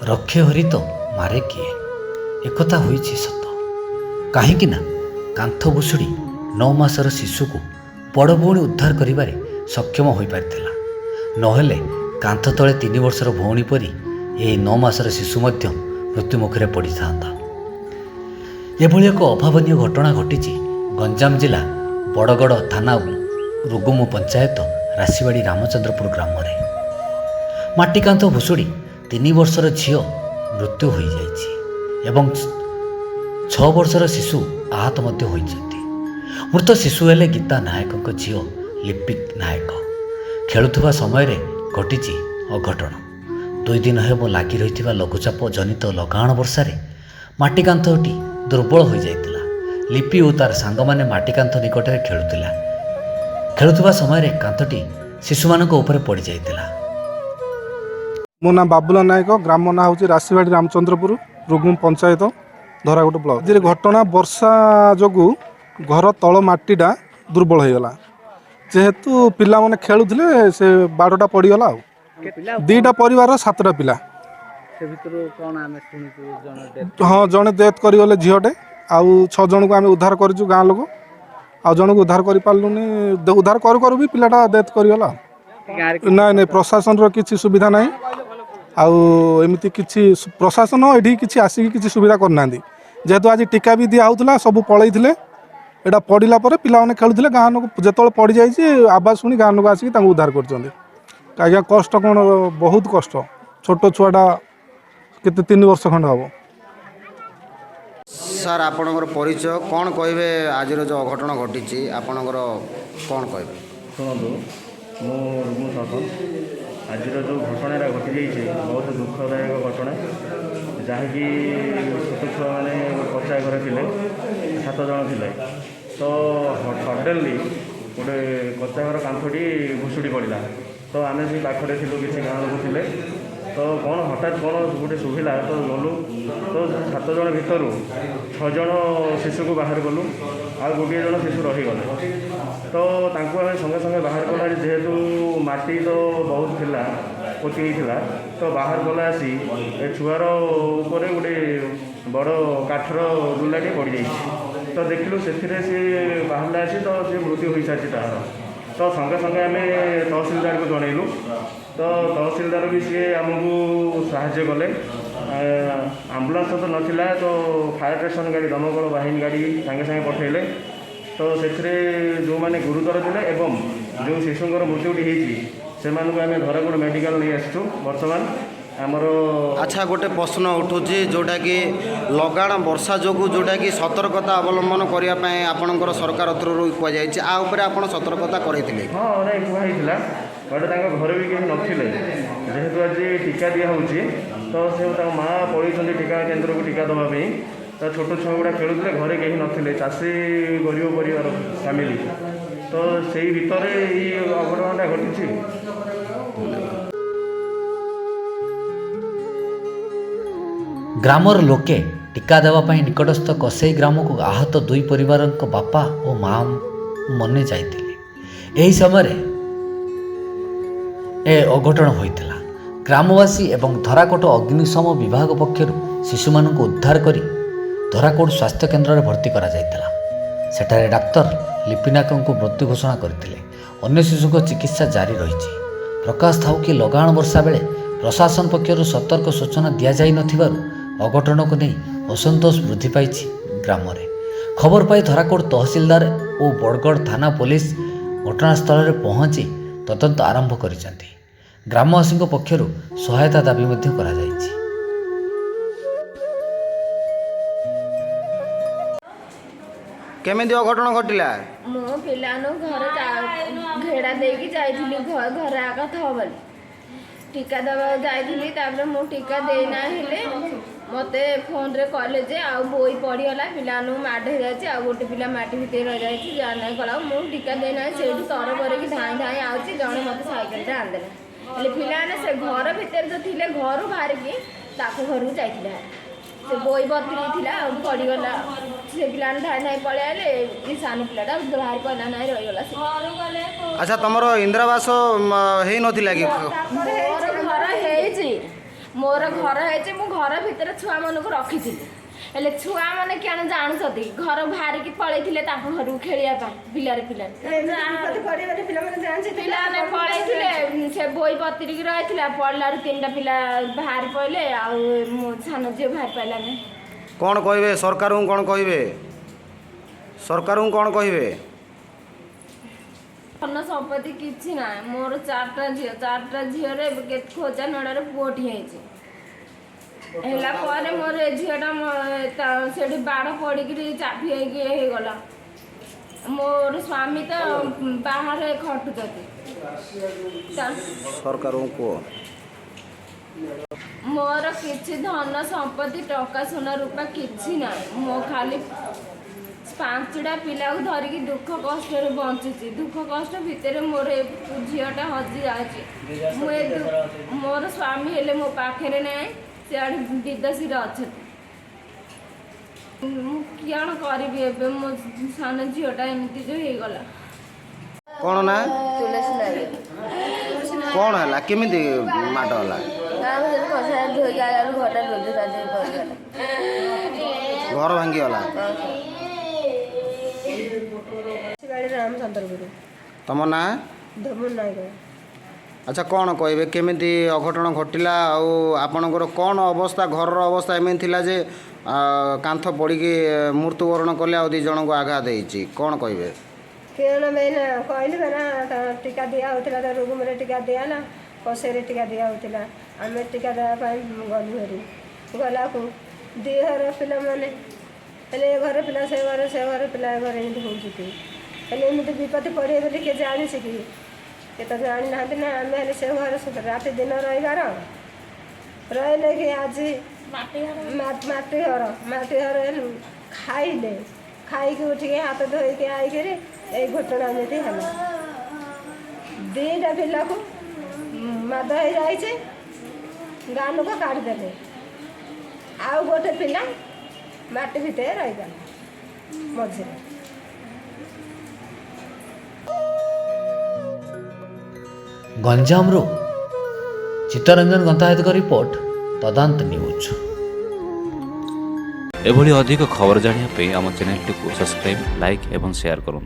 ରକ୍ଷେ ହରି ତ ମାରେ କିଏ ଏକଥା ହୋଇଛି ସତ। କାହିଁକି ନା କାନ୍ଥ ଭୁଷୁଡ଼ି 9 ମାସର ଶିଶୁକୁ ବଡ଼ ଭଉଣୀ ଉଦ୍ଧାର କରିବାରେ ସକ୍ଷମ ହୋଇପାରିଥିଲା। ନହେଲେ କାନ୍ଥ ତଳେ 3 ବର୍ଷର ଭଉଣୀ ପରି ଏହି 9 ମାସର ଶିଶୁ ମଧ୍ୟ ମୃତ୍ୟୁମୁଖରେ ପଡ଼ିଥାନ୍ତା। ଏଭଳି ଏକ ଅଭାବନୀୟ ଘଟଣା ଘଟିଛି ଗଞ୍ଜାମ ଜିଲ୍ଲା ବଡ଼ଗଡ଼ ଥାନା ରୁଗୁମୁ ପଞ୍ଚାୟତ ରାଶିବାଡ଼ି ରାମଚନ୍ଦ୍ରପୁର ଗ୍ରାମରେ। ମାଟି କାନ୍ଥ ଭୁଷୁଡ଼ି 3 ବର୍ଷର ଝିଅ ମୃତ୍ୟୁ ହୋଇଯାଇଛି ଏବଂ 6 ବର୍ଷର ଶିଶୁ ଆହତ ମଧ୍ୟ ହୋଇଛନ୍ତି। ମୃତ ଶିଶୁ ହେଲେ ଗୀତା ନାୟକଙ୍କ ଝିଅ ଲିପି ନାୟକ। ଖେଳୁଥିବା ସମୟରେ ଘଟିଛି ଅଘଟଣ। 2 ଦିନ ହେବ ଲାଗି ରହିଥିବା ଲଘୁଚାପ ଜନିତ ଲଗାଣ ବର୍ଷାରେ ମାଟି କାନ୍ଥଟି ଦୁର୍ବଳ ହୋଇଯାଇଥିଲା। ଲିପି ଓ ତାର ସାଙ୍ଗମାନେ ମାଟି କାନ୍ଥ ନିକଟରେ ଖେଳୁଥିବା ସମୟରେ କାନ୍ଥଟି ଶିଶୁମାନଙ୍କ ଉପରେ ପଡ଼ିଯାଇଥିଲା। ମୋ ନାଁ ବାବୁଲା ନାୟକ, ଗ୍ରାମ ନାଁ ହେଉଛି ରାଶିବାଡ଼ି ରାମଚନ୍ଦ୍ରପୁର, ରୁଗୁମ ପଞ୍ଚାୟତ, ଧରାଗୋଟ ବ୍ଲକ। ଆଜିର ଘଟଣା ବର୍ଷା ଯୋଗୁଁ ଘର ତଳ ମାଟିଟା ଦୁର୍ବଳ ହୋଇଗଲା। ଯେହେତୁ ପିଲାମାନେ ଖେଳୁଥିଲେ ସେ ବାଡ଼ଟା ପଡ଼ିଗଲା। ଆଉ 2ଟା ପରିବାରର 7ଟା ପିଲା। ହଁ, ଜଣେ ଡେଥ୍ କରିଗଲେ ଝିଅଟେ, ଆଉ 6 ଜଣଙ୍କୁ ଆମେ ଉଦ୍ଧାର କରିଛୁ ଗାଁ ଲୋକ। ଆଉ ଜଣକୁ ଉଦ୍ଧାର କରିପାରିଲୁନି, ଉଦ୍ଧାର କରୁ କରୁ ବି ପିଲାଟା ଡେଥ୍ କରିଗଲା। ନାଇଁ ପ୍ରଶାସନର କିଛି ସୁବିଧା ନାହିଁ। ଆଉ ଏମିତି କିଛି ପ୍ରଶାସନ ଏଠି କିଛି ଆସିକି କିଛି ସୁବିଧା କରିନାହାନ୍ତି। ଯେହେତୁ ଆଜି ଟୀକା ବି ଦିଆ ହେଉଥିଲା, ସବୁ ପଳେଇଥିଲେ। ଏଇଟା ପଡ଼ିଲା ପରେ ପିଲାମାନେ ଖେଳୁଥିଲେ, ଗାଁ ଲୋକ ଯେତେବେଳେ ପଡ଼ିଯାଇଛି ଆବାଜ ଶୁଣି ଗାଁ ଲୋକ ଆସିକି ତାଙ୍କୁ ଉଦ୍ଧାର କରିଛନ୍ତି। ଆଜ୍ଞା କଷ୍ଟ କ'ଣ, ବହୁତ କଷ୍ଟ। ଛୋଟ ଛୁଆଟା କେତେ 3 ବର୍ଷ ଖଣ୍ଡେ ହେବ। ସାର୍ ଆପଣଙ୍କର ପରିଚୟ କ'ଣ କହିବେ? ଆଜିର ଯେଉଁ ଅଘଟଣ ଘଟିଛି ଆପଣଙ୍କର କ'ଣ କହିବେ? ଶୁଣନ୍ତୁ, ମୁଁ ରୁଗୁମ ସରପଞ୍ଚ। ଆଜିର ଯେଉଁ ଘଟଣାଟା ଘଟିଯାଇଛି ବହୁତ ଦୁଃଖଦାୟକ ଘଟଣା, ଯାହାକି ଛୋଟ ଛୁଆମାନେ କଚା ଘରେ ଥିଲେ, 7 ଜଣ ଥିଲେ। ତ ସଡନ୍ଲି ଗୋଟେ କଚା ଘର କାନ୍ଥଟି ଭୁଷୁଡ଼ି ପଡ଼ିଲା। ତ ଆମେ ସେଇ ପାଖରେ ଥିଲୁ, କିଛି ଗାଁ ଲୋକ ଥିଲେ। ତ କ'ଣ ହଠାତ୍ କ'ଣ ଗୋଟେ ଶୁଭିଲା, ତ ଗଲୁ। ତ 7 ଜଣ ଭିତରୁ 6 ଜଣ ଶିଶୁକୁ ବାହାର କଲୁ, ଆଉ ଗୋଟିଏ ଜଣ ଶିଶୁ ରହିଗଲେ। ତ ତାଙ୍କୁ ଆମେ ସଙ୍ଗେ ସଙ୍ଗେ ବାହାର କଲା। ଯେହେତୁ ମାଟି ତ ବହୁତ ଥିଲା, ପୋତି ହେଇଥିଲା, ତ ବାହାର କଲା ଆସି ଏ ଛୁଆର ଉପରେ ଗୋଟେ ବଡ଼ କାଠର ଦୁଲାଟି ପଡ଼ିଯାଇଛି। ତ ଦେଖିଲୁ ସେଥିରେ ସିଏ ବାହାରିଲା ଆସି, ତ ସିଏ ମୃତ୍ୟୁ ହୋଇସାରିଛି ତାହାର। ତ ସଙ୍ଗେ ସଙ୍ଗେ ଆମେ ତହସିଲଦାରକୁ ଜଣେଇଲୁ। ତ ତହସିଲଦାର ବି ସିଏ ଆମକୁ ସାହାଯ୍ୟ କଲେ। ଆମ୍ବୁଲାନ୍ସ ତ ନଥିଲା, ତ ଫାୟାର ଷ୍ଟେସନ ଗାଡ଼ି, ଦମକଳ ବାହିନୀ ଗାଡ଼ି ସାଙ୍ଗେ ସାଙ୍ଗେ ପଠାଇଲେ। ତ ସେଥିରେ ଯେଉଁମାନେ ଗୁରୁତର ଥିଲେ ଏବଂ ଯେଉଁ ଶିଶୁଙ୍କର ମୃତ୍ୟୁଟି ହେଇଛି ସେମାନଙ୍କୁ ଆମେ ଧରାଗୋଡ଼ ମେଡ଼ିକାଲ ନେଇ ଆସିଛୁ ବର୍ତ୍ତମାନ। ଆମର ଆଚ୍ଛା, ଗୋଟେ ପ୍ରଶ୍ନ ଉଠୁଛି ଯେଉଁଟାକି ଲଗାଣ ବର୍ଷା ଯୋଗୁଁ ଯେଉଁଟାକି ସତର୍କତା ଅବଲମ୍ବନ କରିବା ପାଇଁ ଆପଣଙ୍କର ସରକାର ତରଫରୁ କୁହାଯାଇଛି, ଆ ଉପରେ ଆପଣ ସତର୍କତା କରାଇଥିଲେ? ହଁ, ନାଇଁ କୁହାହେଇଥିଲା, ବଟ୍ ତାଙ୍କ ଘରେ ବି କେହି ନଥିଲେ। ଯେହେତୁ ଆଜି ଟୀକା ଦିଆହେଉଛି, ତ ସେ ତାଙ୍କ ମାଆ ପଳେଇଛନ୍ତି ଟୀକା କେନ୍ଦ୍ରକୁ ଟୀକା ଦେବା ପାଇଁ। ତ ଛୋଟ ଛୁଆ ଗୁଡ଼ା ଖେଳୁଥିଲେ, ଘରେ କେହି ନଥିଲେ, ଚାଷୀ ଗରିବ ପରିବାର ଫ୍ୟାମିଲି। ତ ସେଇ ଭିତରେ ଏଇ ଅଘଟଣାଟା ଘଟିଛି। ଗ୍ରାମର ଲୋକେ ଟୀକା ଦେବା ପାଇଁ ନିକଟସ୍ଥ କସେଇ ଗ୍ରାମକୁ ଆହତ 2 ପରିବାରଙ୍କ ବାପା ଓ ମା ମନେ ଯାଇଥିଲେ। ଏହି ସମୟରେ ଏ ଅଘଟଣ ହୋଇଥିଲା। ଗ୍ରାମବାସୀ ଏବଂ ଧରାକୋଟ ଅଗ୍ନିଶମ ବିଭାଗ ପକ୍ଷରୁ ଶିଶୁମାନଙ୍କୁ ଉଦ୍ଧାର କରି ଧରାକୋଟ ସ୍ୱାସ୍ଥ୍ୟ କେନ୍ଦ୍ରରେ ଭର୍ତ୍ତି କରାଯାଇଥିଲା। ସେଠାରେ ଡାକ୍ତର ଲିପିନାୟକଙ୍କୁ ମୃତ୍ୟୁ ଘୋଷଣା କରିଥିଲେ। ଅନ୍ୟ ଶିଶୁଙ୍କ ଚିକିତ୍ସା ଜାରି ରହିଛି। ପ୍ରକାଶ ଥାଉ କି ଲଗାଣ ବର୍ଷା ବେଳେ ପ୍ରଶାସନ ପକ୍ଷରୁ ସତର୍କ ସୂଚନା ଦିଆଯାଇନଥିବାରୁ ଅଘଟଣକୁ ନେଇ ଅସନ୍ତୋଷ ବୃଦ୍ଧି ପାଇଛି ଗ୍ରାମରେ। ଖବର ପାଇ ଧରାକୋଟ ତହସିଲଦାର ଓ ବଡ଼ଗଡ଼ ଥାନା ପୋଲିସ ଘଟଣାସ୍ଥଳରେ ପହଞ୍ଚି ତଦନ୍ତ ଆରମ୍ଭ କରିଛନ୍ତି। ଗ୍ରାମବାସୀଙ୍କ ପକ୍ଷରୁ ସହାୟତା ଦାବି ମଧ୍ୟ କରାଯାଇଛି। କେମିତି ଅଘଟଣ ଘଟିଲା? ମୁଁ ପିଲାମାନଙ୍କୁ ଘରେ ଘେଡ଼ା ଦେଇକି ଯାଇଥିଲି, ଘରେ ଆଘାତ ହେବ ବୋଲି ଟୀକା ଦେବାକୁ ଯାଇଥିଲି। ତାପରେ ମୁଁ ଟୀକା ଦେଇନା ହେଲେ ମୋତେ ଫୋନ୍ରେ କହିଲେ ଯେ ଆଉ ବୋଇ ପଡ଼ିଗଲା, ପିଲାମାନଙ୍କୁ ମାଡ଼ ହେଇଯାଇଛି, ଆଉ ଗୋଟେ ପିଲା ମାଟି ଭିତରେ ରହିଯାଇଛି, ଯାହା ନାହିଁ କଲା। ମୁଁ ଟୀକା ଦେଇନା ସେଇଠୁ ତର କରିକି ଧାଇଁ ଧାଇଁ ଆଉଛି, ଜଣେ ମୋତେ ସାଇକେଲରେ ଆଣିଦେଲା। ହେଲେ ପିଲାମାନେ ସେ ଘର ଭିତରେ ତ ଥିଲେ, ଘରୁ ବାହାରିକି ତାଙ୍କ ଘରକୁ ଯାଇଥିଲେ। ସେ ବୋଇ ବତୁରି ଥିଲା, ଆଉ ପଡ଼ିଗଲା। ସେ ପିଲାମାନେ ଧାଇଁ ଧାଇଁ ପଳେଇ ଆଇଲେ, ଏ ସାନ ପିଲାଟା ବାହାରି ପଡ଼ିଲା ନାହିଁ, ରହିଗଲା। ଆଚ୍ଛା, ତମର ଇନ୍ଦିରାବାସ ହେଇନଥିଲା କି? ଘର ହେଇଛି, मोर घर है मु घर भितर छुआ मन को रखी हेले छुआ मैंने क्या जानते घर बाहर की पलैले घर को खेलिया पिलार पिला पिलाने पलैले से बोई पतिरिक रही पड़ला 3टा पिला बाहर पड़े आो सान झील बाहर पाइलानी कौन कहे सरकार को कौन कहे सरकार को कौन कहे धन संपत्ति किसी ना मोर 4टा झील के खोजा नड़े पुओटी है मोर झीटा से बाड़ पड़ी चापी होगला मोर स्वामी तो बाहर खटुच सरकार को मोर किसी धन संपत्ति टका सोना रूपा किसी ना मो खाली 5टा पिला धरिकी दुख कष्ट बंचुची दुख कष्ट भितर मोर झीटा हजि जाए मोर स्वामी हेले मो पाखे ना सियाड़े विदेशी अच्छा कौन करी मो सान झीटा एमती जो होगला कौन ना तुलसी नारी कौन है केमी माड है घर भांगीगला रामचंद्र गुरु तुम ना धमुन नायक अच्छा कौन कहे केमी अघटन घटला आपणकर कौन अवस्था घर अवस्था एमती थिला जे कांथ पड़ी मृत्युवरण कले आ 2 जन को आघात होती कौन कहे केना मैंने कहली ना टीका दिया होता रोग में टीका दियाला पशे टीका दिया होता आम टीका देवाई गलु हेरी गला को दिहर पिला मैंने घर पिला से घर पिला घर एमती होती विपत्ति पड़े बोली किए जानी कि ये तो जानी ना ना आम से घर रात दिन रहीबार रही कि आज माटी घर खाइले खाई उठिके हाथ धोईके आईकि ये घटना एमती है 2टा पिला को माद हो जाए गाँ लोक काढ़ीदे आउ गोटे पिला माटी भितर रहीगला मझे गंजामरू चित्तरंजन गंतायतक रिपोर्ट तदांत न्यूज। एभली अधिक खबर जानिया पे आम चैनल को सब्सक्राइब लाइक एवं शेयर करूँ।